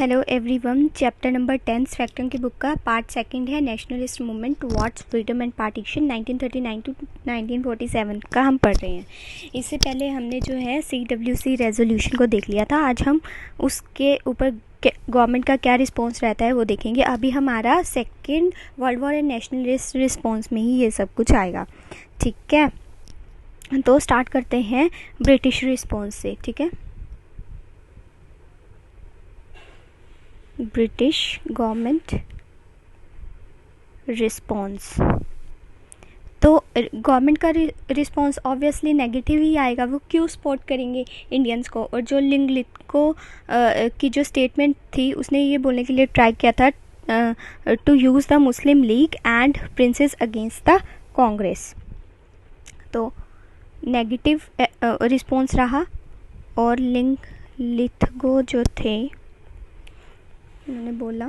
Hello everyone. Chapter number 10 spectrum की book का part second है nationalist movement towards freedom and partition 1939 to 1947 का हम पढ़ रहे हैं। इससे पहले हमने जो है CWC रेजोल्यूशन को देख लिया था। आज हम उसके ऊपर गवर्नमेंट का क्या रिस्पॉन्स रहता है वो देखेंगे। अभी हमारा second world war and nationalist response में ही ये सब कुछ आएगा, ठीक है। तो स्टार्ट करते हैं ब्रिटिश रिस्पॉन्स से, ठीक है। ब्रिटिश गवर्नमेंट रिस्पॉन्स, तो गवर्नमेंट का रिस्पॉन्स ऑब्वियसली नेगेटिव ही आएगा। वो क्यों सपोर्ट करेंगे इंडियंस को। और जो लिंगलिथगो की जो स्टेटमेंट थी उसने ये बोलने के लिए ट्राई किया था to use the Muslim League and princes against the Congress. तो नेगेटिव रिस्पॉन्स रहा। और लिंगलिथगो जो थे उन्होंने बोला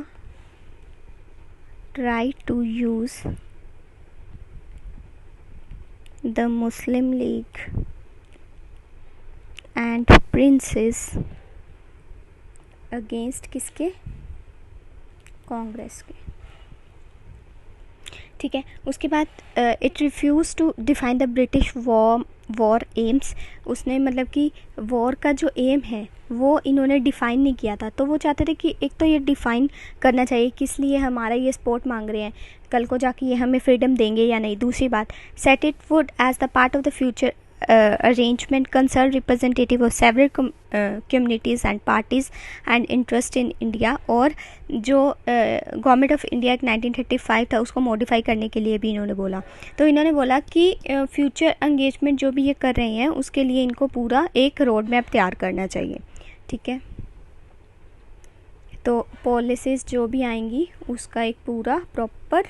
try to use the Muslim League and princes against किसके, कांग्रेस के, ठीक है। उसके बाद it refuse to define the British war aims. उसने मतलब कि वॉर का जो एम है वो इन्होंने डिफ़ाइन नहीं किया था। तो वो चाहते थे कि एक तो ये डिफ़ाइन करना चाहिए किस लिए हमारा ये सपोर्ट मांग रहे हैं, कल को जाके ये हमें फ्रीडम देंगे या नहीं। दूसरी बात, set it would as the part of the future arrangement consult representative of several communities and parties and interest in India। और जो गवर्नमेंट ऑफ इंडिया एक 1935 था उसको मॉडिफाई करने के लिए भी इन्होंने बोला। तो इन्होंने बोला कि फ्यूचर एंगेजमेंट जो भी ये कर रहे हैं उसके लिए इनको पूरा एक रोड मैप तैयार करना चाहिए, ठीक है। तो पॉलिसीज़ जो भी आएंगी उसका एक पूरा प्रॉपर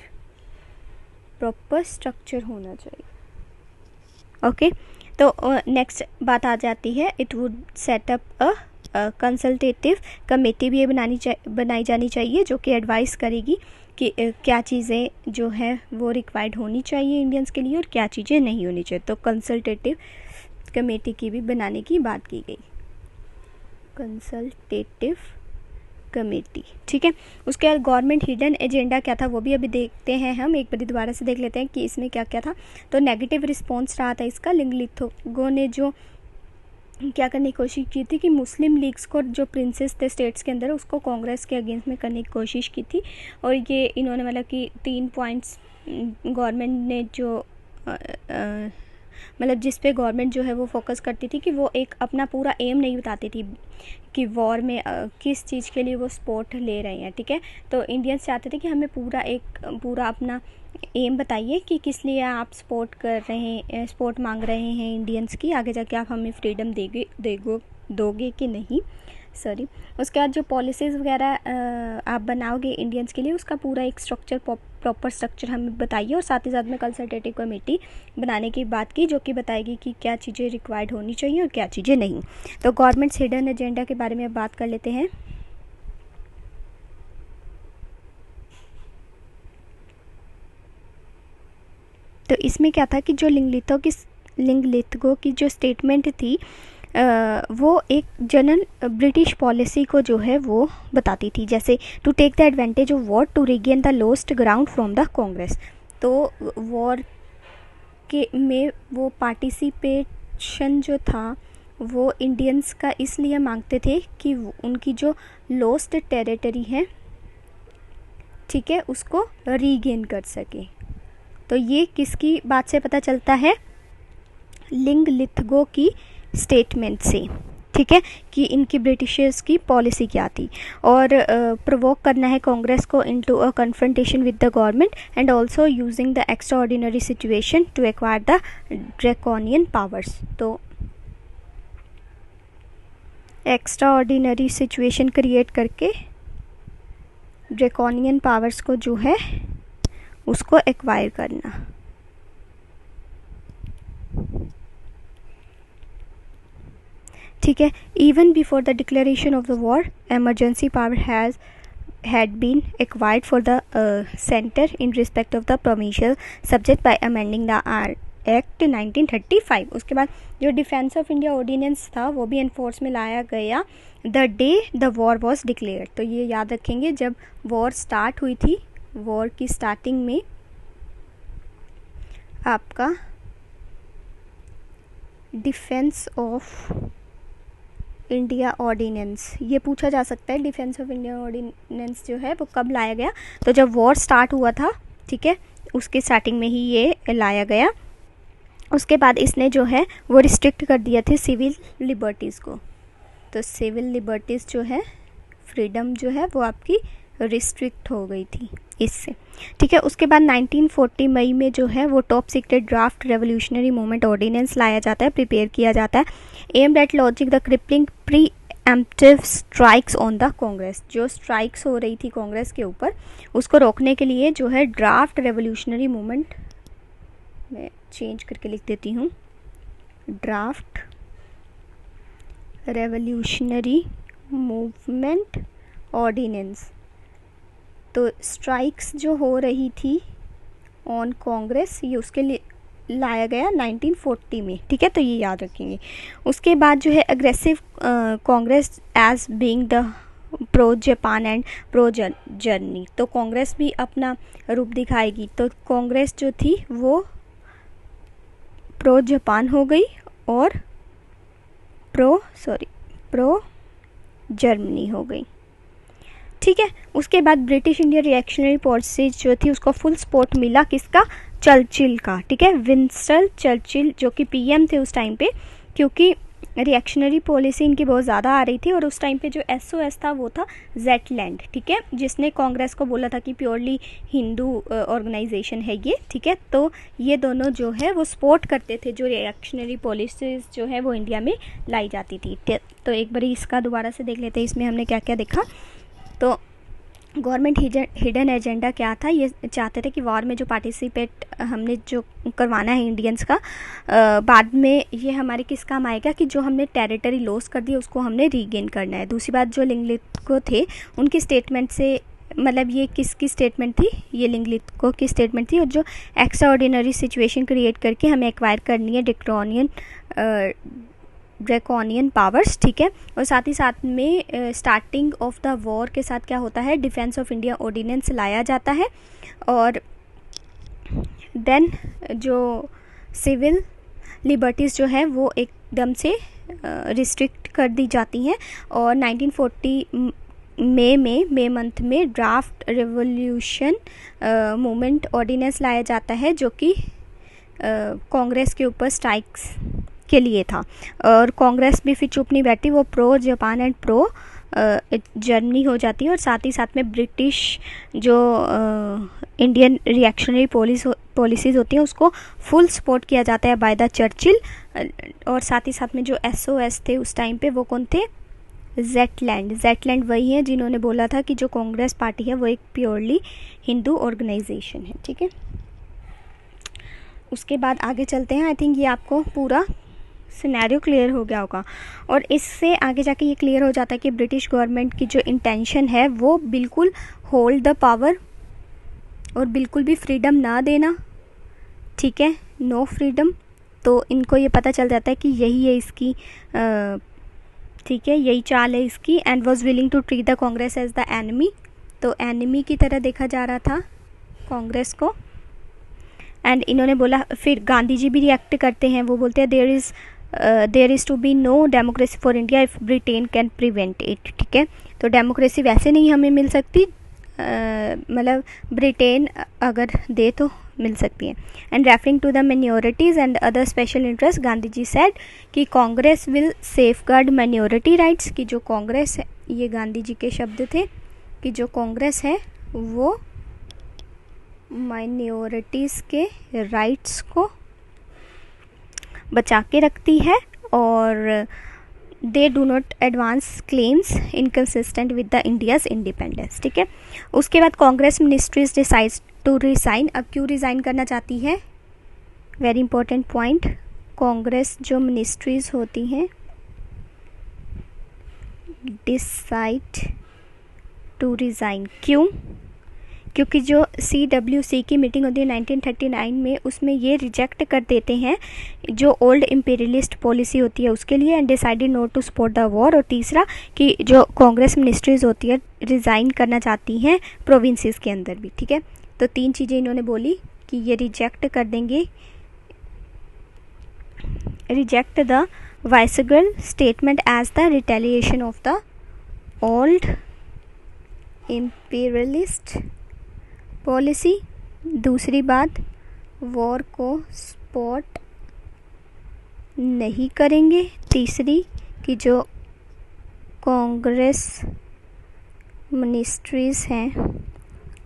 स्ट्रक्चर होना चाहिए, ओके। तो नेक्स्ट बात आ जाती है, it would setup a consultative committee भी ये बनाई जानी चाहिए जो कि एडवाइस करेगी कि क्या चीज़ें जो है वो रिक्वायर्ड होनी चाहिए इंडियंस के लिए और क्या चीज़ें नहीं होनी चाहिए। तो कंसल्टेटिव कमेटी की भी बनाने की बात की गई, कंसल्टेटिव कमेटी, ठीक है। उसके बाद गवर्नमेंट हिडन एजेंडा क्या था वो भी अभी देखते हैं हम। एक बार दोबारा से देख लेते हैं कि इसमें क्या क्या था। तो नेगेटिव रिस्पॉन्स रहा था इसका। लिंगलिथगो ने जो क्या करने की कोशिश की थी कि मुस्लिम लीग्स को जो प्रिंसेस थे स्टेट्स के अंदर उसको कांग्रेस के अगेंस्ट में करने की कोशिश की थी। और ये इन्होंने मतलब कि 3 पॉइंट्स गवर्नमेंट ने जो मतलब जिस पे गवर्नमेंट जो है वो फोकस करती थी कि वो एक अपना पूरा एम नहीं बताती थी कि वॉर में किस चीज़ के लिए वो सपोर्ट ले रहे हैं, ठीक है। तो इंडियंस चाहते थे कि हमें पूरा अपना एम बताइए कि किस लिए आप सपोर्ट मांग रहे हैं इंडियंस की, आगे जाके आप हमें फ्रीडम दोगे कि नहीं, सॉरी। उसके बाद जो पॉलिसीज़ वगैरह आप बनाओगे इंडियंस के लिए उसका पूरा एक प्रॉपर स्ट्रक्चर हमें बताइए। और साथ ही साथ में कंसल्टेटिव कमेटी बनाने की बात की जो कि बताएगी कि क्या चीज़ें रिक्वायर्ड होनी चाहिए और क्या चीज़ें नहीं। तो गवर्नमेंट हिडन एजेंडा के बारे में अब बात कर लेते हैं। तो इसमें क्या था कि जो लिंगलिथगो की जो स्टेटमेंट थी वो एक जनरल ब्रिटिश पॉलिसी को जो है वो बताती थी, जैसे to take the advantage of war to regain the lost ground from the Congress. तो वॉर के में वो पार्टिसिपेशन जो था वो इंडियंस का इसलिए मांगते थे कि उनकी जो लॉस्ट टेरिटरी है, ठीक है, उसको रीगेन कर सके। तो ये किसकी बात से पता चलता है, लिंगलिथगो की स्टेटमेंट से, ठीक है, कि इनकी ब्रिटिशर्स की पॉलिसी क्या थी। और प्रोवोक करना है कांग्रेस को into a confrontation with the government and also using the extraordinary situation to acquire the draconian powers. तो एक्स्ट्रा ऑर्डिनरी सिचुएशन क्रिएट करके ड्रैकोनियन पावर्स को जो है उसको एक्वायर करना, ठीक है। Even before the declaration of the war emergency power had been acquired for the center in respect of the provincial subject by amending the act 1935। उसके बाद जो डिफेंस ऑफ इंडिया ऑर्डिनेंस था वो भी एनफोर्स में लाया गया the day the war was declared. तो ये याद रखेंगे, जब वॉर स्टार्ट हुई थी, वॉर की स्टार्टिंग में आपका डिफेंस ऑफ इंडिया ऑर्डिनेंस ये पूछा जा सकता है। डिफेंस ऑफ इंडिया ऑर्डिनेंस जो है वो कब लाया गया, तो जब वॉर स्टार्ट हुआ था, ठीक है, उसके स्टार्टिंग में ही ये लाया गया। उसके बाद इसने जो है वो रिस्ट्रिक्ट कर दिया थे सिविल लिबर्टीज़ को। तो सिविल लिबर्टीज़ जो है, फ्रीडम जो है वो आपकी रिस्ट्रिक्ट हो गई थी इससे, ठीक है। उसके बाद 1940 मई में जो है वो top secret draft revolutionary movement ordinance लाया जाता है, प्रिपेयर किया जाता है, aimed at launching the crippling preemptive strikes on the Congress. जो स्ट्राइक्स हो रही थी कांग्रेस के ऊपर, उसको रोकने के लिए जो है ड्राफ्ट रेवोल्यूशनरी मूवमेंट, मैं चेंज करके लिख देती हूँ, ड्राफ्ट रेवोल्यूशनरी मूवमेंट ऑर्डिनेंस। तो स्ट्राइक्स जो हो रही थी ऑन कांग्रेस, ये उसके लिए लाया गया 1940 में, ठीक है, तो ये याद रखेंगे। उसके बाद जो है aggressive Congress as being the pro Japan and pro Germany. तो कांग्रेस भी अपना रूप दिखाएगी। तो कांग्रेस जो थी वो प्रो जापान हो गई और प्रो जर्मनी हो गई, ठीक है। उसके बाद ब्रिटिश इंडिया रिएक्शनरी पॉलिसीज जो थी उसको फुल सपोर्ट मिला, किसका, चर्चिल का, ठीक है, विंस्टन चर्चिल जो कि पीएम थे उस टाइम पे, क्योंकि रिएक्शनरी पॉलिसी इनकी बहुत ज़्यादा आ रही थी। और उस टाइम पे जो एसओएस था वो था जेटलैंड, ठीक है, जिसने कांग्रेस को बोला था कि प्योरली हिंदू ऑर्गेनाइजेशन है ये, ठीक है। तो ये दोनों जो है वो सपोर्ट करते थे जो रिएक्शनरी पॉलिसीज जो है वो इंडिया में लाई जाती थी। तो एक बार इसका दोबारा से देख लेते हैं, इसमें हमने क्या क्या देखा। तो गवर्नमेंट हिडन एजेंडा क्या था, ये चाहते थे कि वॉर में जो पार्टिसिपेट हमने जो करवाना है इंडियंस का, बाद में ये हमारे किस काम आएगा कि जो हमने टेरिटरी लॉस कर दी उसको हमने रीगेन करना है। दूसरी बात, जो लिंगलित्को थे उनकी स्टेटमेंट से, मतलब ये किसकी स्टेटमेंट थी, ये लिंगलित्को की स्टेटमेंट थी, और जो एक्स्ट्रा ऑर्डिनरी सिचुएशन क्रिएट करके हमें एक्वायर करनी है ड्रैकोनियन पावर्स, ठीक है। और साथ ही साथ में स्टार्टिंग ऑफ द वॉर के साथ क्या होता है, डिफेंस ऑफ इंडिया ऑर्डिनेंस लाया जाता है, और देन जो सिविल लिबर्टीज़ जो है वो एकदम से रिस्ट्रिक्ट कर दी जाती हैं। और 1940 मई मंथ में ड्राफ्ट रेवोल्यूशन मूवमेंट ऑर्डिनेंस लाया जाता है, जो कि कांग्रेस के ऊपर स्ट्राइक्स के लिए था। और कांग्रेस भी फिर चुप नहीं बैठी, वो pro Japan and pro Germany हो जाती है। और साथ ही साथ में ब्रिटिश जो इंडियन रिएक्शनरी पॉलिसीज़ होती हैं उसको फुल सपोर्ट किया जाता है बाय द चर्चिल। और साथ ही साथ में जो एसओएस थे उस टाइम पे वो कौन थे, जेटलैंड वही है जिन्होंने बोला था कि जो कांग्रेस पार्टी है वो एक प्योरली हिंदू ऑर्गेनाइजेशन है, ठीक है। उसके बाद आगे चलते हैं। आई थिंक ये आपको पूरा सिनेरियो क्लियर हो गया होगा। और इससे आगे जाके ये क्लियर हो जाता है कि ब्रिटिश गवर्नमेंट की जो इंटेंशन है वो बिल्कुल होल्ड द पावर और बिल्कुल भी फ्रीडम ना देना, ठीक है, नो फ्रीडम। तो इनको ये पता चल जाता है कि यही है इसकी, ठीक है, यही चाल है इसकी। And was willing to treat the Congress as the enemy. तो एनिमी की तरह देखा जा रहा था कांग्रेस को। एंड इन्होंने बोला, फिर गांधी जी भी रिएक्ट करते हैं, वो बोलते हैं there is to be no democracy for India if Britain can prevent it, ठीक है। तो डेमोक्रेसी वैसे नहीं हमें मिल सकती, मतलब ब्रिटेन अगर दे तो मिल सकती है। And referring to the minorities and other special interest, Gandhi ji said कि Congress will safeguard minority rights, कि जो कांग्रेस है, ये गांधी जी के शब्द थे, कि जो कांग्रेस है वो माइनॉरिटीज़ के राइट्स को बचा के रखती है, और they do not advance claims inconsistent with the India's independence, ठीक है। उसके बाद Congress ministries decides to resign. अब क्यों रिज़ाइन करना चाहती है, वेरी इंपॉर्टेंट पॉइंट, कांग्रेस जो मिनिस्ट्रीज होती हैं डिसाइड टू रिज़ाइन, क्यों, क्योंकि जो CWC की मीटिंग होती है 1939 में, उसमें ये रिजेक्ट कर देते हैं जो ओल्ड इम्पीरियलिस्ट पॉलिसी होती है उसके लिए, and decided not to support the war. और तीसरा कि जो कांग्रेस मिनिस्ट्रीज होती है रिज़ाइन करना चाहती हैं प्रोविंसेस के अंदर भी, ठीक है। तो 3 चीज़ें इन्होंने बोली कि ये रिजेक्ट कर देंगे, reject the viceregal statement as the retaliation of the old imperialist policy. दूसरी बात, वॉर को सपोर्ट नहीं करेंगे। तीसरी कि जो कांग्रेस मिनिस्ट्रीज़ हैं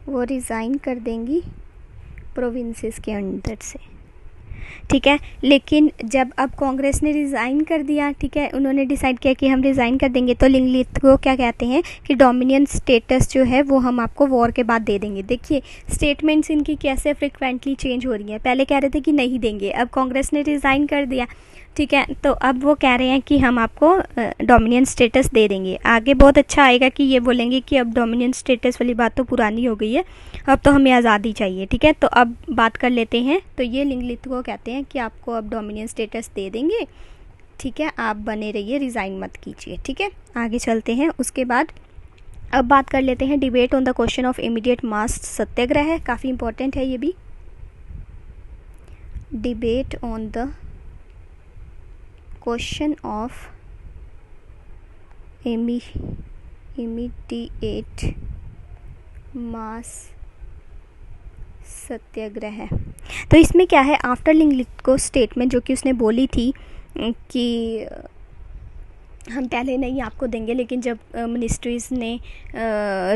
वो रिज़ाइन कर देंगी प्रोविंसेस के अंदर से, ठीक है। लेकिन जब अब कांग्रेस ने रिज़ाइन कर दिया, ठीक है, उन्होंने डिसाइड किया कि हम रिज़ाइन कर देंगे, तो लिंगलित को क्या कहते हैं कि डोमिनियन स्टेटस जो है वो हम आपको वॉर के बाद दे देंगे। देखिए स्टेटमेंट्स इनकी कैसे फ्रिक्वेंटली चेंज हो रही हैं। पहले कह रहे थे कि नहीं देंगे, अब कांग्रेस ने रिज़ाइन कर दिया, ठीक है, तो अब वो कह रहे हैं कि हम आपको डोमिनियन स्टेटस दे देंगे। आगे बहुत अच्छा आएगा कि ये बोलेंगे कि अब डोमिनियन स्टेटस वाली बात तो पुरानी हो गई है, अब तो हमें आज़ादी चाहिए, ठीक है। तो अब बात कर लेते हैं। तो ये लिंगलित को कहते हैं कि आपको अब डोमिनियन स्टेटस दे देंगे, ठीक है, आप बने रहिए, रिज़ाइन मत कीजिए, ठीक है। आगे चलते हैं। उसके बाद अब बात कर लेते हैं debate on the question of immediate mass satyagraha है, काफ़ी इंपॉर्टेंट है ये भी। Debate on the question of immediate mass satyagraha है। तो इसमें क्या है, आफ्टर लिंगलित को स्टेटमेंट जो कि उसने बोली थी कि हम पहले नहीं आपको देंगे, लेकिन जब मिनिस्ट्रीज़ ने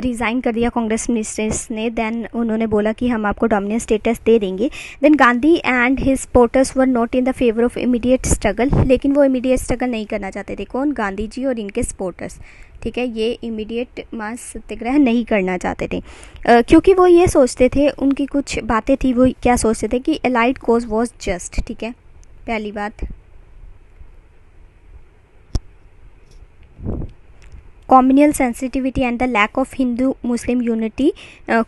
रिज़ाइन कर दिया, कांग्रेस मिनिस्ट्रीज ने, देन उन्होंने बोला कि हम आपको डोमिनियन स्टेटस दे देंगे। Then Gandhi and his supporters were not in the favour of immediate struggle, लेकिन वो इमीडिएट स्ट्रगल नहीं करना चाहते थे। कौन? गांधी जी और इनके सपोर्टर्स, ठीक है, ये इमीडिएट मास सत्याग्रह नहीं करना चाहते थे क्योंकि वो ये सोचते थे, उनकी कुछ बातें थी, वो क्या सोचते थे कि एलाइड कॉज वॉज जस्ट, ठीक है, पहली बात। communal sensitivity and the lack of Hindu Muslim unity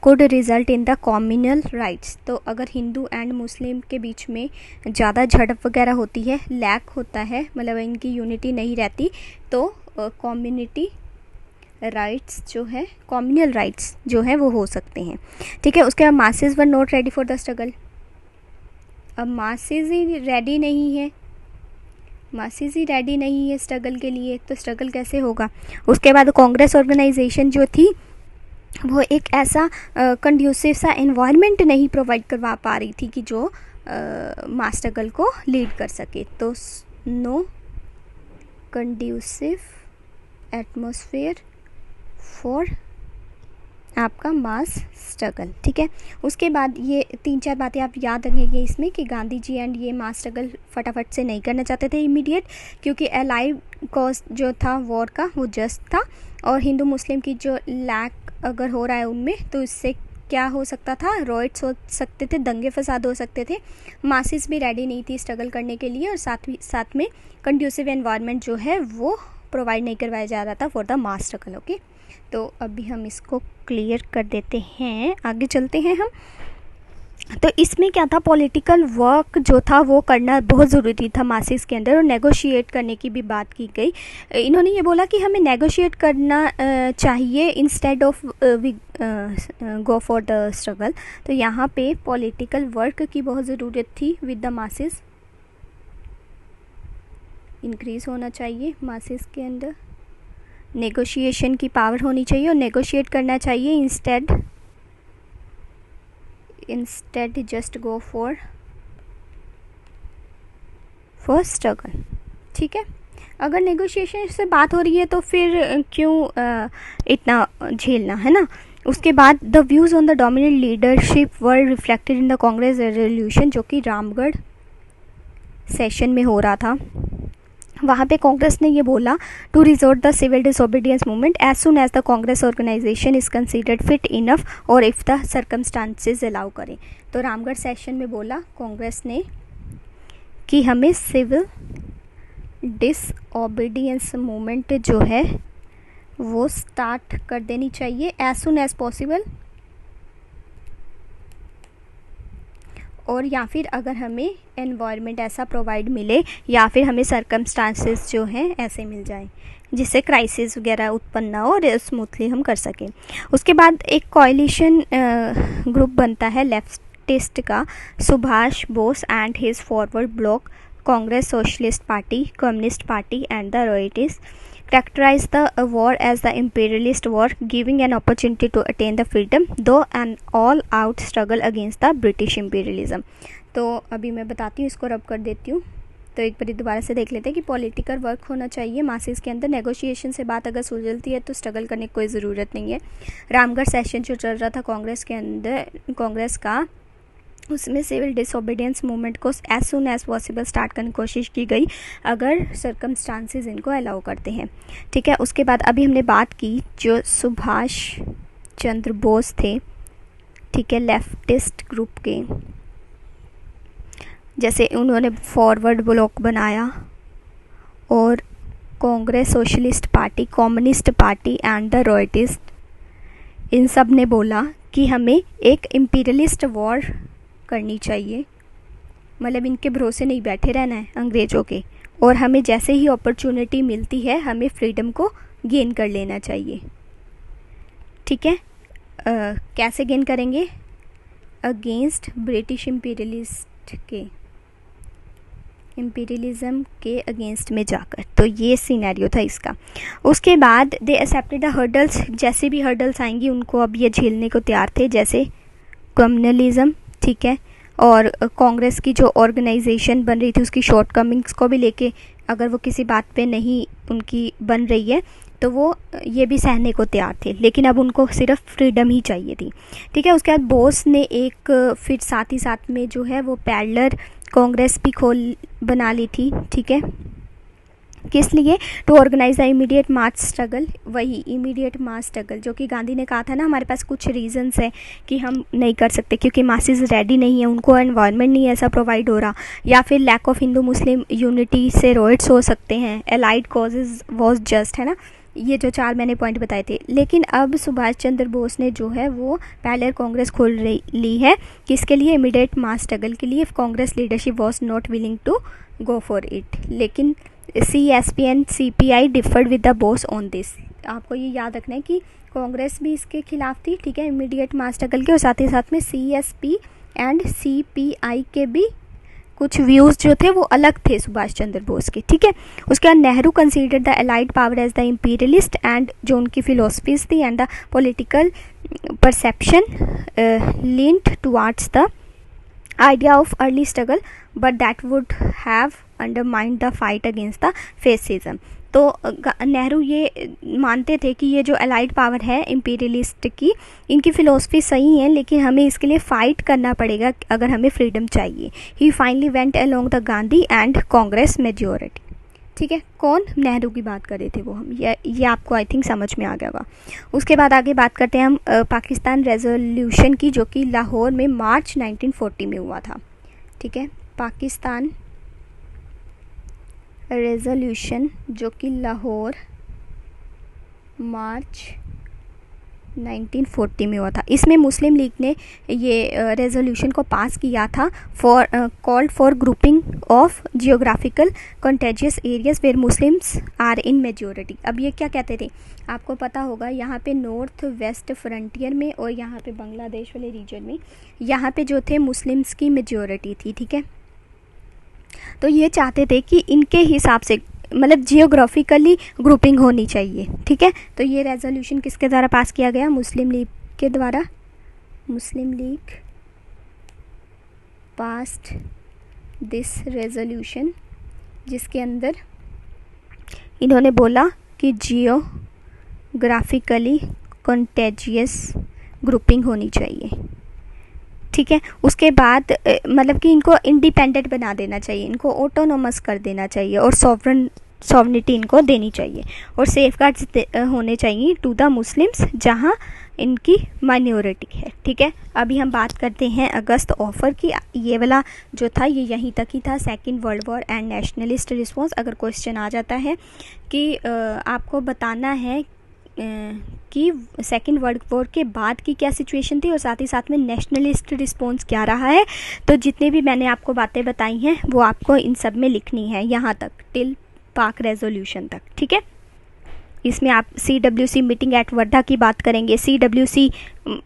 could result in the communal rights। तो अगर हिंदू एंड मुस्लिम के बीच में ज़्यादा झड़प वगैरह होती है, लैक होता है, मतलब इनकी यूनिटी नहीं रहती, तो कम्युनिटी राइट्स जो है, कम्युनल राइट्स जो है वो हो सकते हैं, ठीक है। उसके बाद masses were not ready for the struggle. अब मासेस ही रेडी नहीं है, मासेस ही रेडी नहीं है स्ट्रगल के लिए, तो स्ट्रगल कैसे होगा। उसके बाद कांग्रेस ऑर्गेनाइजेशन जो थी वो एक ऐसा कंड्यूसिव सा एनवायरनमेंट नहीं प्रोवाइड करवा पा रही थी कि जो मास स्ट्रगल को लीड कर सके। तो नो कंड्यूसिव एटमॉस्फेयर फॉर आपका मास स्ट्रगल, ठीक है। उसके बाद ये 3-4 बातें आप याद रखेंगे इसमें कि गांधी जी एंड ये मास स्ट्रगल फटाफट से नहीं करना चाहते थे इमीडिएट, क्योंकि एलाइड कॉज जो था वॉर का वो जस्ट था, और हिंदू मुस्लिम की जो लैक अगर हो रहा है उनमें, तो इससे क्या हो सकता था, रॉयट्स हो सकते थे, दंगे फसाद हो सकते थे। मासेस भी रेडी नहीं थी स्ट्रगल करने के लिए, और साथ में कंड्यूसिव एनवायरनमेंट जो है वो प्रोवाइड नहीं करवाया जा रहा था for the mass struggle, okay. तो अभी हम इसको क्लियर कर देते हैं, आगे चलते हैं हम। तो इसमें क्या था, पॉलिटिकल वर्क जो था वो करना बहुत ज़रूरी था मासेस के अंदर, और नेगोशिएट करने की भी बात की गई। इन्होंने ये बोला कि हमें नेगोशिएट करना चाहिए instead of go for the struggle. तो यहाँ पे पॉलिटिकल वर्क की बहुत ज़रूरत थी विद द मासेस, इंक्रीज़ होना चाहिए मासेस के अंदर, नेगोशिएशन की पावर होनी चाहिए, और नेगोशिएट करना चाहिए instead just go for struggle, ठीक है। अगर नेगोशिएशन से बात हो रही है तो फिर क्यों इतना झेलना, है ना। उसके बाद the views on the dominant leadership were reflected in the Congress resolution, जो कि रामगढ़ सेशन में हो रहा था। वहाँ पे कांग्रेस ने ये बोला to resort the civil disobedience movement as soon as the Congress organisation is considered fit enough और इफ़ द सर्कमस्टांसेस अलाउ करें। तो रामगढ़ सेशन में बोला कांग्रेस ने कि हमें सिविल डिसोबीडियंस मूवमेंट जो है वो स्टार्ट कर देनी चाहिए एज सुन एज पॉसिबल, और या फिर अगर हमें एनवायरनमेंट ऐसा प्रोवाइड मिले या फिर हमें सर्कमस्टांसेस जो हैं ऐसे मिल जाएं जिससे क्राइसिस वगैरह उत्पन्न ना हो और स्मूथली हम कर सकें। उसके बाद एक कोalition ग्रुप बनता है लेफ्टिस्ट का, Subhash Bose and his forward block, Congress, socialist party, communist party and the royalist characterize the war as the imperialist war, giving an opportunity to attain the freedom, though an all-out struggle against the British imperialism। तो अभी मैं बताती हूँ, इसको रब कर देती हूँ। तो एक बार दोबारा से देख लेते हैं कि पॉलिटिकल वर्क होना चाहिए मासेस के अंदर, नेगोशिएशन से बात अगर सुलझती है तो स्ट्रगल करने की कोई ज़रूरत नहीं है। रामगढ़ सेशन जो चल रहा था कांग्रेस के अंदर, कांग्रेस का, उसमें सिविल डिसोबीडियंस मूवमेंट को as soon as possible start करने की कोशिश की गई अगर सर्कमस्टांसेस इनको अलाउ करते हैं। ठीक है, उसके बाद अभी हमने बात की जो सुभाष चंद्र बोस थे, ठीक है, लेफ्टिस्ट ग्रुप के, जैसे उन्होंने फॉरवर्ड ब्लॉक बनाया और Congress, socialist party, communist party and the royalist, इन सब ने बोला कि हमें एक इम्पीरियलिस्ट वॉर करनी चाहिए, मतलब इनके भरोसे नहीं बैठे रहना है अंग्रेज़ों के, और हमें जैसे ही अपॉर्चुनिटी मिलती है हमें फ्रीडम को गेन कर लेना चाहिए। ठीक है, कैसे गेन करेंगे? अगेंस्ट ब्रिटिश इम्पीरियलिज्म के अगेंस्ट में जाकर। तो ये सिनेरियो था इसका। उसके बाद दे एक्सेप्टेड द हर्डल्स, जैसे भी हर्डल्स आएंगी उनको अब ये झेलने को तैयार थे, जैसे कम्युनलिज्म, ठीक है, और कांग्रेस की जो ऑर्गेनाइजेशन बन रही थी उसकी शॉर्टकमिंग्स को भी लेके अगर वो किसी बात पे नहीं उनकी बन रही है तो वो ये भी सहने को तैयार थे, लेकिन अब उनको सिर्फ फ्रीडम ही चाहिए थी। ठीक है, उसके बाद बोस ने एक फिर साथ ही साथ में जो है वो पैरेलल कांग्रेस भी बना ली थी। ठीक है, किस लिए? To organise the immediate mass struggle, वही इमीडिएट मास स्ट्रगल जो कि गांधी ने कहा था ना, हमारे पास कुछ रीजंस है कि हम नहीं कर सकते क्योंकि मासेस रेडी नहीं है, उनको एनवायरनमेंट नहीं ऐसा प्रोवाइड हो रहा, या फिर lack of Hindu Muslim unity से रॉयट्स हो सकते हैं, एलाइड कॉजेज वॉज जस्ट, है ना, ये जो 4 मैंने पॉइंट बताए थे। लेकिन अब सुभाष चंद्र बोस ने जो है वो पैरेलल कांग्रेस खोल ली है, किसके लिए? इमीडिएट मास स्ट्रगल के लिए। Congress leadership was not willing to go for it, लेकिन CSP and CPI differed with the Bose on this. आपको ये याद रखना है कि कांग्रेस भी इसके खिलाफ थी, ठीक है, इमीडिएट मास स्ट्रगल के, और साथ ही साथ में CSP एंड CPI के भी कुछ व्यूज़ जो थे वो अलग थे सुभाष चंद्र बोस के। ठीक है, उसके बाद Nehru consider the allied power as the imperialist, and जो उनकी फिलोसफीज थी and the political perception linked towards the idea of early struggle but that would have undermined the fight against the fascism। तो नेहरू ये मानते थे कि ये जो अलाइड पावर है इम्पीरियलिस्ट की, इनकी फ़िलोसफी सही है लेकिन हमें इसके लिए फ़ाइट करना पड़ेगा अगर हमें फ्रीडम चाहिए। He finally went along the Gandhi and Congress majority. ठीक है, कौन? नेहरू की बात कर रहे थे वो। हम ये आपको आई थिंक समझ में आ गया होगा। उसके बाद आगे बात करते हैं हम पाकिस्तान रेजोल्यूशन की, जो कि लाहौर में मार्च 1940 में हुआ था। ठीक है, पाकिस्तान रेजोल्यूशन जो कि लाहौर मार्च 1940 में हुआ था। इसमें मुस्लिम लीग ने ये रेजोल्यूशन को पास किया था for called for grouping of geographical contagious areas where Muslims are in majority. अब ये क्या कहते थे आपको पता होगा, यहाँ पे नॉर्थ वेस्ट फ्रंटियर में और यहाँ पे बांग्लादेश वाले रीजन में यहाँ पे जो थे मुस्लिम्स की मेजोरिटी थी। ठीक है, तो ये चाहते थे कि इनके हिसाब से मतलब जियोग्राफिकली ग्रुपिंग होनी चाहिए। ठीक है, तो ये रेजोल्यूशन किसके द्वारा पास किया गया? मुस्लिम लीग के द्वारा। मुस्लिम लीग पास्ड दिस रेजोल्यूशन, जिसके अंदर इन्होंने बोला कि जियोग्राफिकली कंटेजियस ग्रुपिंग होनी चाहिए। ठीक है, उसके बाद मतलब कि इनको इंडिपेंडेंट बना देना चाहिए, इनको ऑटोनोमस कर देना चाहिए और सॉवरेनिटी इनको देनी चाहिए, और सेफ गार्ड्स होने चाहिए टू द मुस्लिम्स जहाँ इनकी माइनॉरिटी है। ठीक है, अभी हम बात करते हैं अगस्त ऑफर की। ये वाला जो था ये यहीं तक ही था, second world war and nationalist response. अगर क्वेश्चन आ जाता है कि आपको बताना है कि सेकेंड वर्ल्ड वॉर के बाद की क्या सिचुएशन थी और साथ ही साथ में नेशनलिस्ट रिस्पॉन्स क्या रहा है। तो जितने भी मैंने आपको बातें बताई हैं वो आपको इन सब में लिखनी है, यहाँ तक टिल पाक रेजोल्यूशन तक, ठीक है। इसमें आप CWC मीटिंग एट वर्धा की बात करेंगे। CWC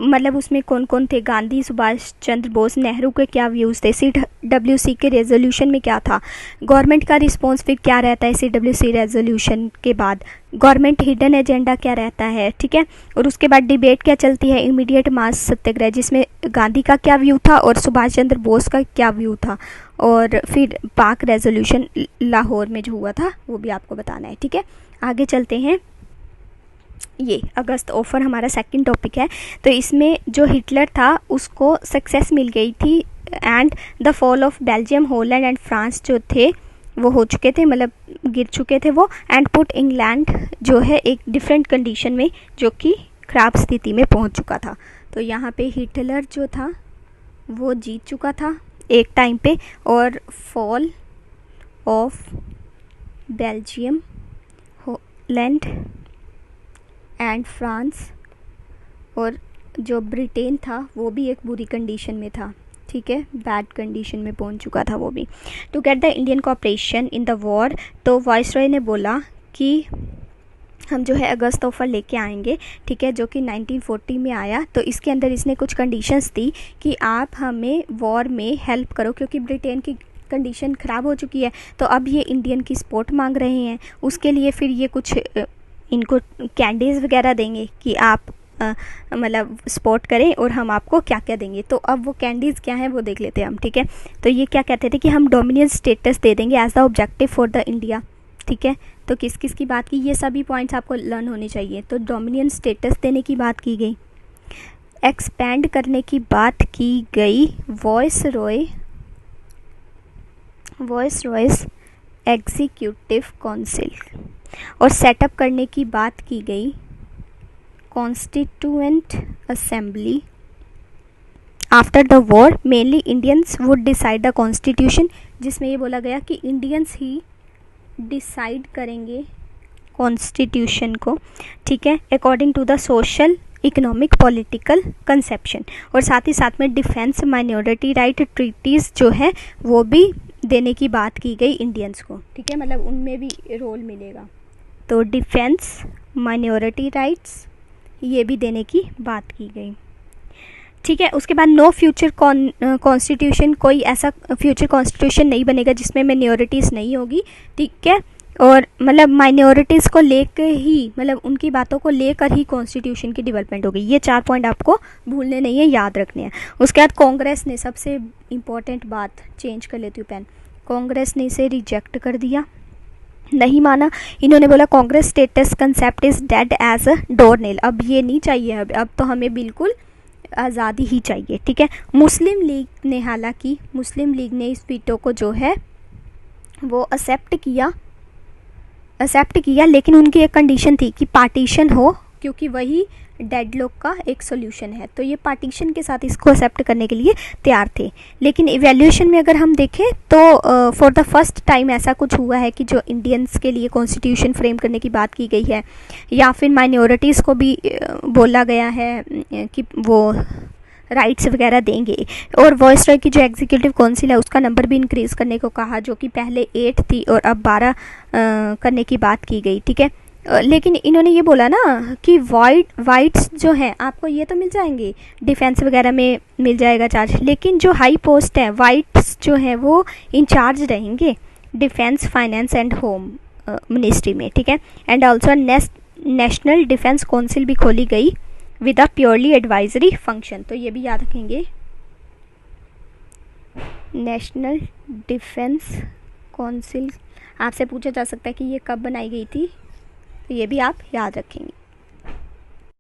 मतलब उसमें कौन कौन थे, गांधी, सुभाष चंद्र बोस, नेहरू के क्या व्यूज़ थे, CWC के रेजोल्यूशन में क्या था, गवर्नमेंट का रिस्पॉन्स फिर क्या रहता है CWC रेजोल्यूशन के बाद, गवर्नमेंट हिडन एजेंडा क्या रहता है, ठीक है। और उसके बाद डिबेट क्या चलती है, इमीडिएट मास सत्याग्रह, जिसमें गांधी का क्या व्यू था और सुभाष चंद्र बोस का क्या व्यू था, और फिर पाक रेजोल्यूशन लाहौर में जो हुआ था वो भी आपको बताना है, ठीक है। आगे चलते हैं। ये अगस्त ऑफर हमारा सेकंड टॉपिक है। तो इसमें जो हिटलर था उसको सक्सेस मिल गई थी and the fall of Belgium, Holland and France जो थे वो हो चुके थे, मतलब गिर चुके थे वो, एंड पुट इंग्लैंड जो है एक डिफरेंट कंडीशन में, जो कि ख़राब स्थिति में पहुंच चुका था। तो यहाँ पे हिटलर जो था वो जीत चुका था एक टाइम पे, और fall of Belgium, Holland and France, और जो ब्रिटेन था वो भी एक बुरी कंडीशन में था, ठीक है, बैड कंडीशन में पहुंच चुका था वो भी। To get the Indian cooperation in the war, तो वाइसरॉय ने बोला कि हम जो है अगस्त ऑफर लेके आएंगे, ठीक है, जो कि 1940 में आया। तो इसके अंदर इसने कुछ कंडीशंस दी कि आप हमें वॉर में हेल्प करो, क्योंकि ब्रिटेन की कंडीशन ख़राब हो चुकी है, तो अब ये इंडियन की सपोर्ट मांग रहे हैं। उसके लिए फिर ये कुछ इनको कैंडीज़ वगैरह देंगे कि आप मतलब सपोर्ट करें, और हम आपको क्या क्या देंगे। तो अब वो कैंडीज़ क्या है वो देख लेते हैं हम, ठीक है। तो ये क्या कहते थे कि हम डोमिनियन स्टेटस दे देंगे as the objective for the India, ठीक है। तो किस किस की बात की, ये सभी पॉइंट्स आपको लर्न होने चाहिए। तो डोमिनियन स्टेटस देने की बात की गई, एक्सपैंड करने की बात की गई, वॉइस रॉयस एग्जीक्यूटिव काउंसिल, और सेटअप करने की बात की गई constituent assembly. After the war mainly Indians would decide the constitution, जिसमें ये बोला गया कि इंडियंस ही डिसाइड करेंगे कॉन्स्टिट्यूशन को, ठीक है, according to the social, economic, political conception. और साथ ही साथ में डिफेंस, माइनॉरिटी राइट ट्रीटीज़ जो है वो भी देने की बात की गई इंडियंस को, ठीक है, मतलब उनमें भी रोल मिलेगा। तो डिफेंस, माइनॉरिटी राइट्स ये भी देने की बात की गई, ठीक है। उसके बाद नो फ्यूचर कॉन्स्टिट्यूशन, कोई ऐसा फ्यूचर कॉन्स्टिट्यूशन नहीं बनेगा जिसमें माइनॉरिटीज़ नहीं होगी, ठीक है, और मतलब माइनॉरिटीज़ को लेकर ही, मतलब उनकी बातों को लेकर ही कॉन्स्टिट्यूशन की डेवलपमेंट होगी। ये 4 पॉइंट आपको भूलने नहीं है, याद रखने हैं। उसके बाद कांग्रेस ने, सबसे इम्पॉर्टेंट बात, चेंज कर लेती हूँ पेन, कांग्रेस ने इसे रिजेक्ट कर दिया, नहीं माना। इन्होंने बोला Congress status concept is dead as a door nail, अब ये नहीं चाहिए, अब तो हमें बिल्कुल आज़ादी ही चाहिए, ठीक है। मुस्लिम लीग ने, हालांकि मुस्लिम लीग ने इस वीटो को जो है वो एक्सेप्ट किया, लेकिन उनकी एक कंडीशन थी कि पार्टीशन हो, क्योंकि वही डेडलॉक का एक सोल्यूशन है। तो ये पार्टीशन के साथ इसको एक्सेप्ट करने के लिए तैयार थे। लेकिन इवैल्यूएशन में अगर हम देखें तो फॉर द फर्स्ट टाइम ऐसा कुछ हुआ है कि जो इंडियंस के लिए कॉन्स्टिट्यूशन फ्रेम करने की बात की गई है, या फिर माइनॉरिटीज़ को भी बोला गया है कि वो राइट्स वगैरह देंगे। और वॉइसरॉय की जो एग्जीक्यूटिव काउंसिल है उसका नंबर भी इंक्रीज़ करने को कहा, जो कि पहले 8 थी और अब 12 करने की बात की गई, ठीक है। लेकिन इन्होंने ये बोला ना कि वाइट्स जो हैं आपको ये तो मिल जाएंगे, डिफेंस वगैरह में मिल जाएगा चार्ज, लेकिन जो हाई पोस्ट है वाइट्स जो हैं वो इंचार्ज रहेंगे defence, finance and home ministry में, ठीक है। And also national defence council भी खोली गई with a purely advisory function. तो ये भी याद रखेंगे, नेशनल डिफेंस काउंसिल आपसे पूछा जा सकता है कि ये कब बनाई गई थी, तो ये भी आप याद रखेंगे।